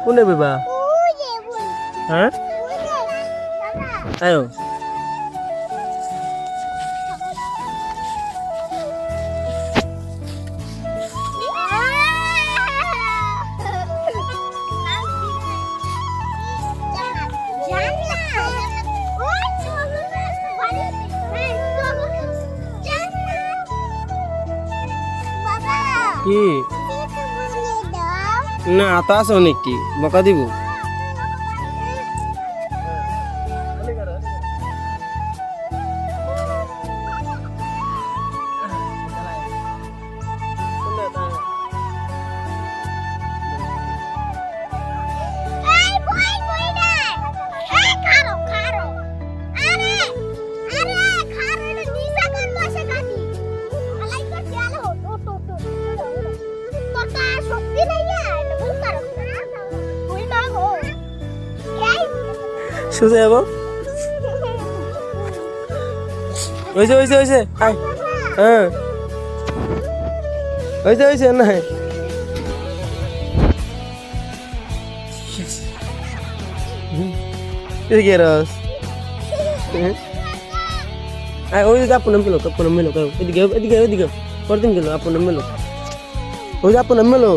কোনে বেবা হ্যাঁ আয়ো কি না তো আছে অনেক কি বকা দিব সোজা যাবো হয়েছে হয়েছে হয়েছে হ্যাঁ হয়েছে হয়েছে না এদিকে রস ওই যে আপন মেলো এদিকে এদিকে এদিকে পরদিন গেল আপন মেলো ওই যে আপন মেলো